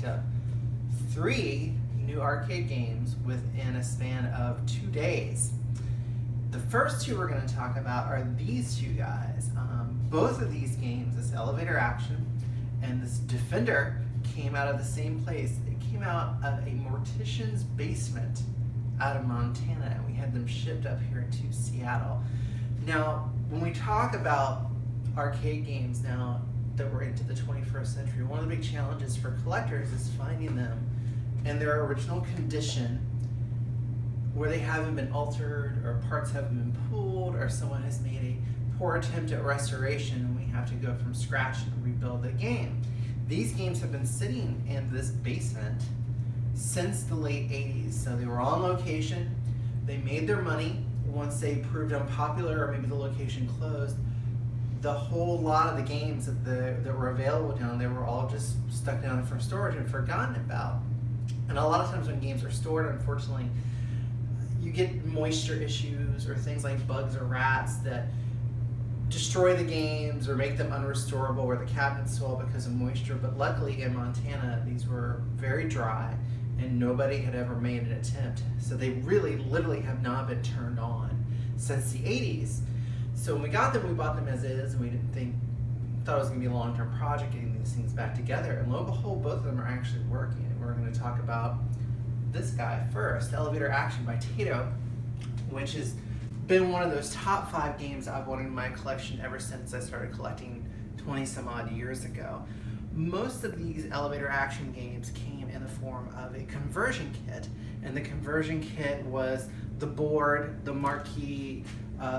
picked up 3 new arcade games within a span of 2 days. The first 2 we're going to talk about are these 2 guys. Both of these games, this Elevator Action and this Defender, came out of the same place. It came out of a mortician's basement out of Montana, and we had them shipped up here to Seattle. Now, when we talk about arcade games now that we're into the 21st century, one of the big challenges for collectors is finding them in their original condition, where they haven't been altered or parts haven't been pulled or someone has made a poor attempt at restoration and we have to go from scratch and rebuild the game. These games have been sitting in this basement since the late 80s. So they were on location, they made their money. Once they proved unpopular or maybe the location closed, the whole lot of the games that were available down there were all just stuck down there for storage and forgotten about. And a lot of times when games are stored, unfortunately, you get moisture issues or things like bugs or rats that destroy the games or make them unrestorable, or the cabinets swell because of moisture. But luckily in Montana, these were very dry and nobody had ever made an attempt. So they really literally have not been turned on since the 80s. So when we got them, we bought them as is, and we thought it was going to be a long-term project getting these things back together. And lo and behold, both of them are actually working. And we're going to talk about this guy first, Elevator Action by Taito, which has been one of those top 5 games I've wanted in my collection ever since I started collecting 20 some odd years ago. Most of these Elevator Action games came in the form of a conversion kit, and the conversion kit was the board, the marquee,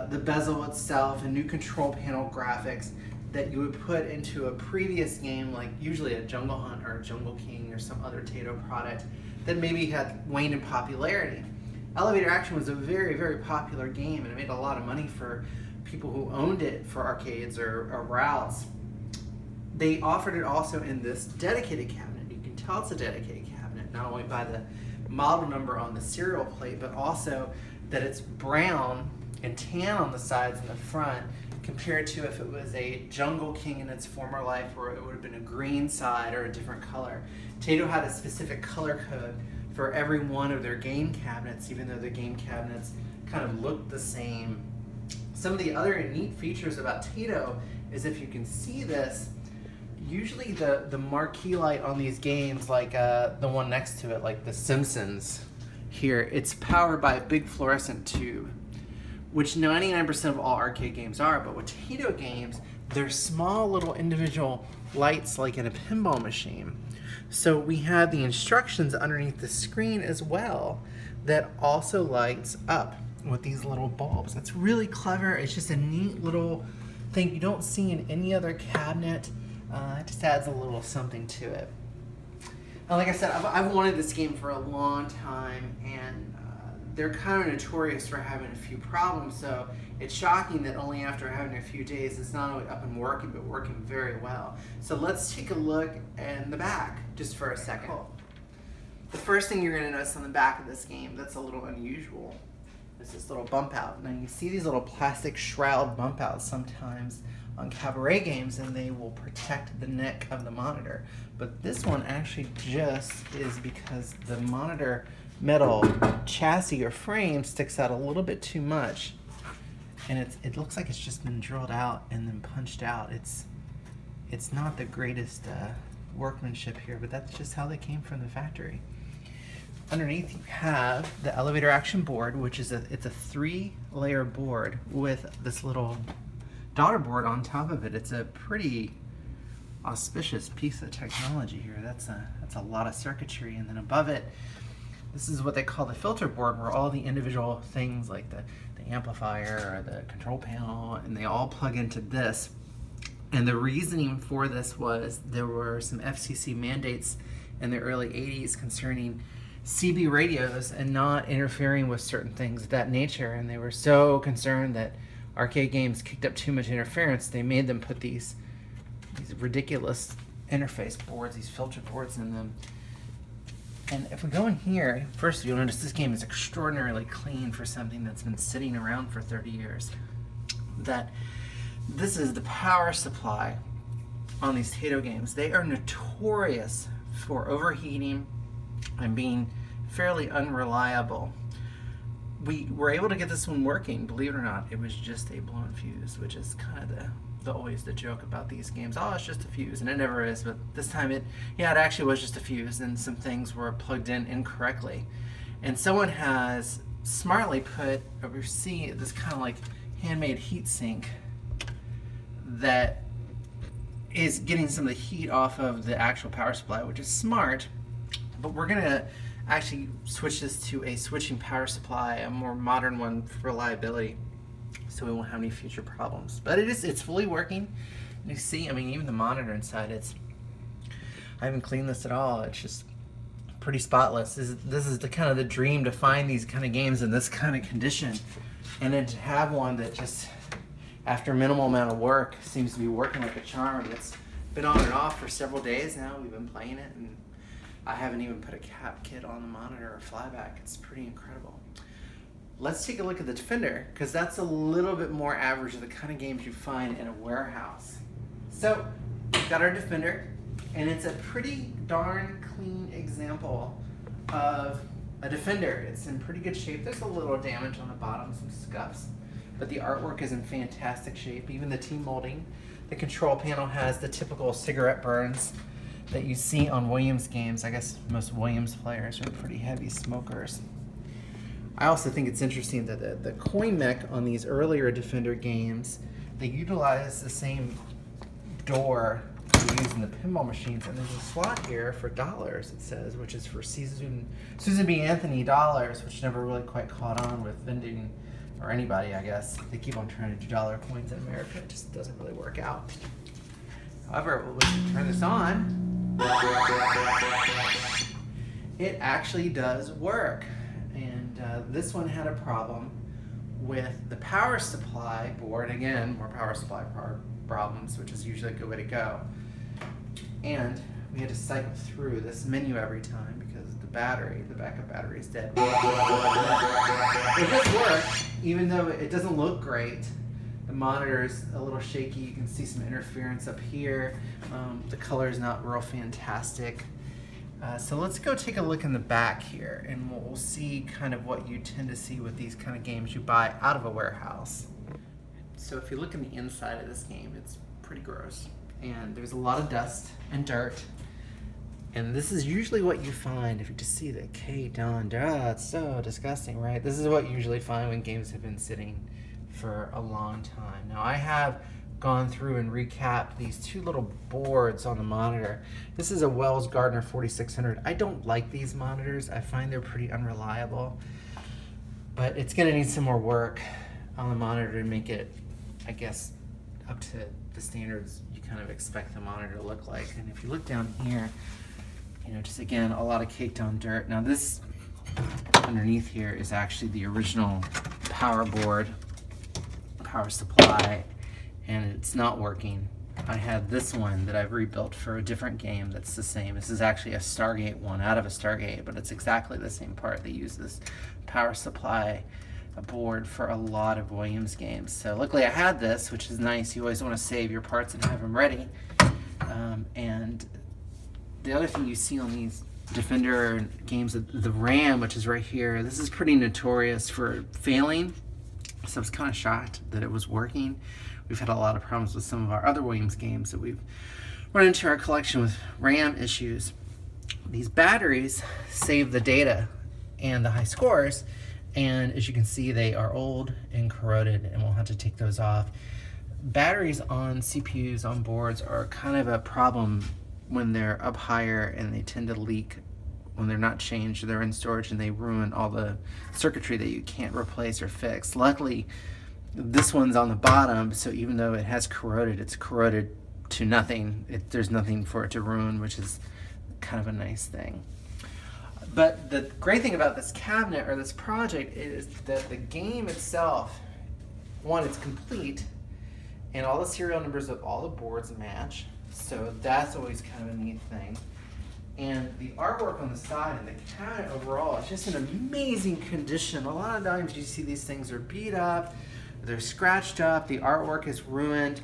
the bezel itself, and new control panel graphics that you would put into a previous game, like usually a Jungle Hunt or a Jungle King or some other Taito product that maybe had waned in popularity. Elevator Action was a very, very popular game, and it made a lot of money for people who owned it for arcades or routes. They offered it also in this dedicated cabinet. You can tell it's a dedicated cabinet, not only by the model number on the serial plate, but also that it's brown and tan on the sides and the front, compared to if it was a Jungle King in its former life, where it would have been a green side or a different color. Taito had a specific color code for every one of their game cabinets, even though the game cabinets kind of looked the same. Some of the other neat features about Taito is, if you can see this, usually the marquee light on these games, like the one next to it, like The Simpsons here, it's powered by a big fluorescent tube, which 99% of all arcade games are. But with Taito games, they're small little individual lights like in a pinball machine. So we have the instructions underneath the screen as well that also lights up with these little bulbs. That's really clever. It's just a neat little thing you don't see in any other cabinet. It just adds a little something to it. And like I said, I've wanted this game for a long time, and they're kind of notorious for having a few problems, so it's shocking that only after having a few days it's not only up and working, but working very well. So let's take a look in the back just for a second. The first thing you're going to notice on the back of this game that's a little unusual is this little bump out. Now you see these little plastic shroud bump outs sometimes on cabaret games, and they will protect the neck of the monitor. But this one actually just is because the monitor metal chassis or frame sticks out a little bit too much, and it looks like it's just been drilled out and then punched out. It's not the greatest workmanship here, but that's just how they came from the factory. Underneath you have the Elevator Action board, which is it's a 3-layer board with this little daughter board on top of it. It's a pretty auspicious piece of technology here. That's a lot of circuitry, and then above it, this is what they call the filter board, where all the individual things like the amplifier or the control panel, and they all plug into this. And the reasoning for this was there were some FCC mandates in the early 80s concerning CB radios and not interfering with certain things of that nature. And they were so concerned that arcade games kicked up too much interference, they made them put these ridiculous interface boards, these filter boards in them. And if we go in here, first you'll notice this game is extraordinarily clean for something that's been sitting around for 30 years. That this is the power supply on these Taito games. They are notorious for overheating and being fairly unreliable. We were able to get this one working, believe it or not. It was just a blown fuse, which is kind of always the joke about these games. Oh, it's just a fuse, and it never is. But this time it actually was just a fuse, and some things were plugged in incorrectly. And someone has smartly put over see this kind of like handmade heat sink that is getting some of the heat off of the actual power supply, which is smart. But we're gonna actually switch this to a switching power supply, a more modern one for reliability, so we won't have any future problems. But it's fully working. You see, I mean, even the monitor inside, I haven't cleaned this at all. It's just pretty spotless. This is the kind of the dream, to find these kind of games in this kind of condition, and then to have one that just, after a minimal amount of work, seems to be working like a charm. It's been on and off for several days now. We've been playing it, and I haven't even put a cap kit on the monitor or flyback. It's pretty incredible. Let's take a look at the Defender, because that's a little bit more average of the kind of games you find in a warehouse. So we've got our Defender, and it's a pretty darn clean example of a Defender. It's in pretty good shape. There's a little damage on the bottom, some scuffs, but the artwork is in fantastic shape. Even the T-molding. The control panel has the typical cigarette burns that you see on Williams games. I guess most Williams players are pretty heavy smokers. I also think it's interesting that the coin mech on these earlier Defender games, they utilize the same door we use in the pinball machines, and there's a slot here for dollars, it says, which is for Susan B. Anthony dollars, which never really quite caught on with vending, or anybody, I guess. They keep on trying to do dollar coins in America. It just doesn't really work out. However, when we turn this on, it actually does work. And this one had a problem with the power supply board. Again, more power supply problems, which is usually a good way to go. And we had to cycle through this menu every time because the backup battery is dead. It does work, even though it doesn't look great. The monitor's a little shaky. You can see some interference up here. The color is not real fantastic. So let's go take a look in the back here, and we'll see kind of what you tend to see with these kind of games you buy out of a warehouse. So if you look in the inside of this game, it's pretty gross. And there's a lot of dust and dirt. And this is usually what you find if you just see the K-Don. It's so disgusting, right? This is what you usually find when games have been sitting for a long time. Now I have gone through and recapped these two little boards on the monitor. This is a Wells Gardner 4600. I don't like these monitors. I find they're pretty unreliable, but it's gonna need some more work on the monitor to make it, I guess, up to the standards you kind of expect the monitor to look like. And if you look down here, you know, just again, a lot of caked on dirt. Now this underneath here is actually the original power board, power supply, and it's not working. I had this one that I've rebuilt for a different game that's the same. This is actually a Stargate one out of a Stargate, but it's exactly the same part. They use this power supply board for a lot of Williams games. So luckily I had this, which is nice. You always want to save your parts and have them ready. And the other thing you see on these Defender games, the RAM, which is right here, this is pretty notorious for failing. So I was kind of shocked that it was working. We've had a lot of problems with some of our other Williams games that we've run into our collection with RAM issues. These batteries save the data and the high scores, and as you can see, they are old and corroded, and we'll have to take those off. Batteries on CPUs, on boards, are kind of a problem when they're up higher, and they tend to leak when they're not changed. They're in storage and they ruin all the circuitry that you can't replace or fix. Luckily, this one's on the bottom, so even though it has corroded, it's corroded to nothing. There's nothing for it to ruin, which is kind of a nice thing. But the great thing about this cabinet or this project is that the game itself, one, it's complete, and all the serial numbers of all the boards match, so that's always kind of a neat thing. And the artwork on the side and the cabinet overall is just in amazing condition. A lot of times you see these things are beat up, they're scratched up, the artwork is ruined.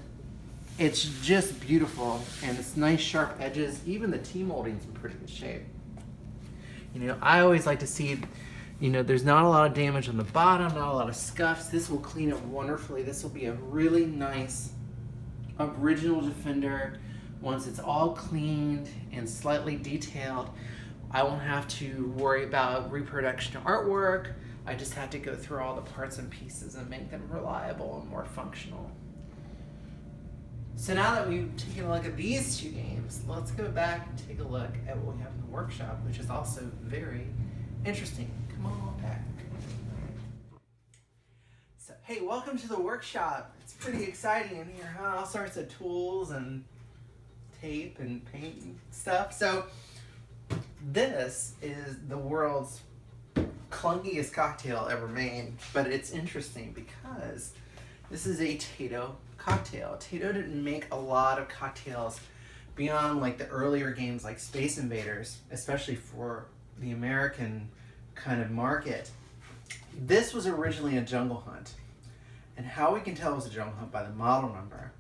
It's just beautiful, and it's nice sharp edges. Even the T-molding's in pretty good shape. You know, I always like to see, you know, there's not a lot of damage on the bottom, not a lot of scuffs. This will clean up wonderfully. This will be a really nice original Defender. Once it's all cleaned and slightly detailed, I won't have to worry about reproduction artwork. I just have to go through all the parts and pieces and make them reliable and more functional. So now that we've taken a look at these two games, let's go back and take a look at what we have in the workshop, which is also very interesting. Come on back. So, hey, welcome to the workshop. It's pretty exciting in here, huh? All sorts of tools and tape and paint and stuff. So this is the world's clunkiest cocktail ever made, but it's interesting because this is a Taito cocktail. Taito didn't make a lot of cocktails beyond like the earlier games like Space Invaders, especially for the American kind of market. This was originally a Jungle Hunt, and how we can tell it was a Jungle Hunt by the model number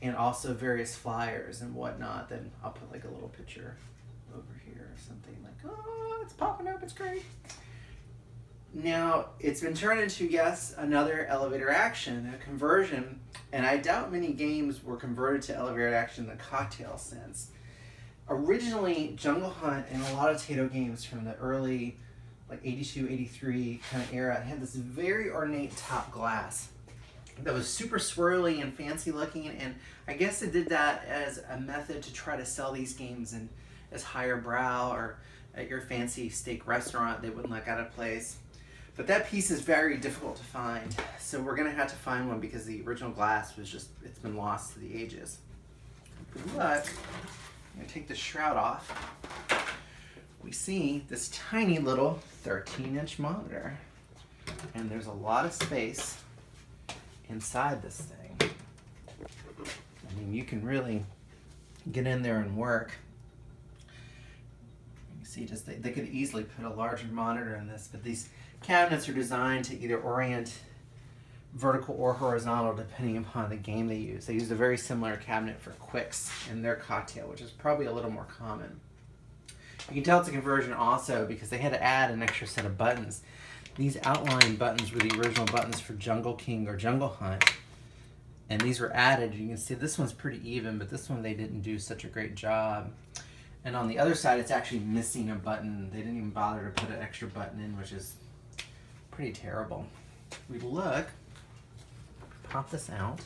and also various flyers and whatnot. Then I'll put like a little picture over here or something like, oh, it's popping up, it's great. Now, it's been turned into, yes, another elevator action, a conversion, and I doubt many games were converted to elevator action in the cocktail sense. Originally, Jungle Hunt and a lot of Taito games from the early, like 82, 83 kind of era, had this very ornate top glass that was super swirly and fancy looking, and I guess they did that as a method to try to sell these games in as higher brow, or at your fancy steak restaurant, they wouldn't look out of place. But that piece is very difficult to find, so we're gonna have to find one because the original glass was just, it's been lost to the ages. If we look, I'm gonna take the shroud off. We see this tiny little 13-inch monitor, and there's a lot of space inside this thing. I mean, you can really get in there and work. You see, just they could easily put a larger monitor in this, but these cabinets are designed to either orient vertical or horizontal depending upon the game they use. They used a very similar cabinet for Quicks in their cocktail, which is probably a little more common. You can tell it's a conversion also because they had to add an extra set of buttons. These outline buttons were the original buttons for Jungle King or Jungle Hunt, and these were added. You can see this one's pretty even, but this one they didn't do such a great job. And on the other side, it's actually missing a button. They didn't even bother to put an extra button in, which is pretty terrible. We look, pop this out.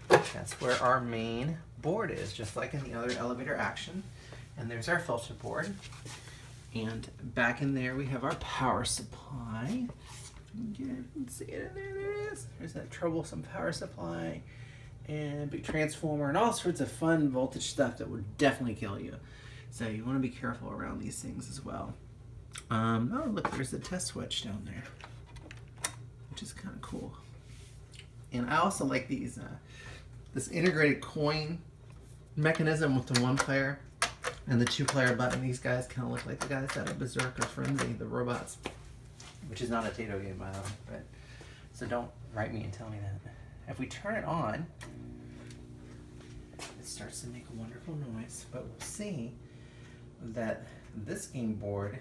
That's where our main board is, just like in the other elevator action. And there's our filter board. And back in there, we have our power supply. You can see it in there. There it is. There's that troublesome power supply and a big transformer and all sorts of fun voltage stuff that would definitely kill you. So you want to be careful around these things as well. Oh, look, there's a test switch down there, which is kind of cool. And I also like these, this integrated coin mechanism with the one player and the two-player button. These guys kind of look like the guys out of Berserk or Frenzy, the robots, which is not a Taito game, by the way. But so don't write me and tell me that. If we turn it on, it starts to make a wonderful noise. But we'll see that this game board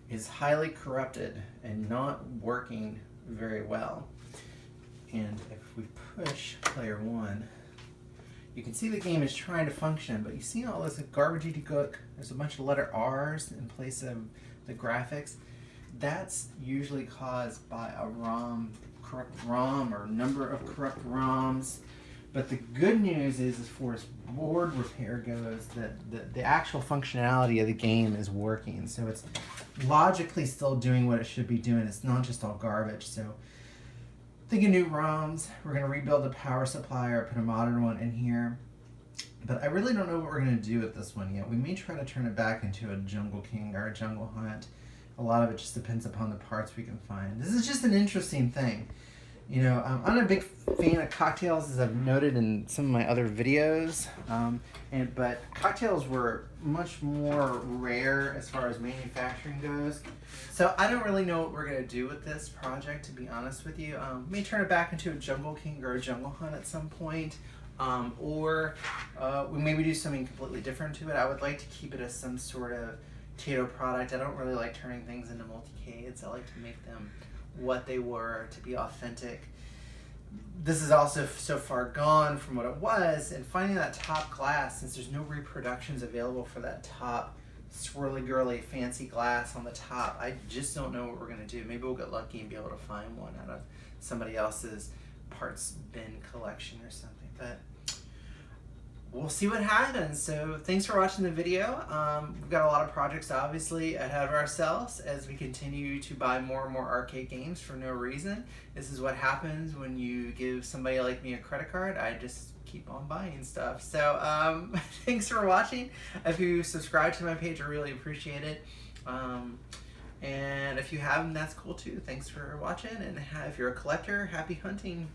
is highly corrupted and not working very well. And if we push player 1, you can see the game is trying to function, but you see all this garbagey to cook. There's a bunch of letter R's in place of the graphics. That's usually caused by a corrupt ROM or number of corrupt ROMs. But the good news is, as far as board repair goes, that the actual functionality of the game is working. So it's logically still doing what it should be doing. It's not just all garbage. So thinking new ROMs, we're going to rebuild the power supply or put a modern one in here. But I really don't know what we're going to do with this one yet. We may try to turn it back into a Jungle King or a Jungle Hunt. A lot of it just depends upon the parts we can find. This is just an interesting thing. You know, I'm a big fan of cocktails, as I've noted in some of my other videos. But cocktails were much more rare as far as manufacturing goes. So I don't really know what we're going to do with this project, to be honest with you. May turn it back into a Jungle King or a Jungle Hunt at some point. or we maybe do something completely different to it. I would like to keep it as some sort of Taito product. I don't really like turning things into multicades. I like to make them what they were, to be authentic. This is also so far gone from what it was, and finding that top glass, since there's no reproductions available for that top swirly girly fancy glass on the top, I just don't know what we're going to do. Maybe we'll get lucky and be able to find one out of somebody else's parts bin collection or something, but we'll see what happens. So thanks for watching the video. We've got a lot of projects obviously ahead of ourselves as we continue to buy more and more arcade games for no reason. This is what happens when you give somebody like me a credit card. I just keep on buying stuff. So thanks for watching. If you subscribe to my page, I really appreciate it. And if you haven't, that's cool too. Thanks for watching, and if you're a collector, happy hunting.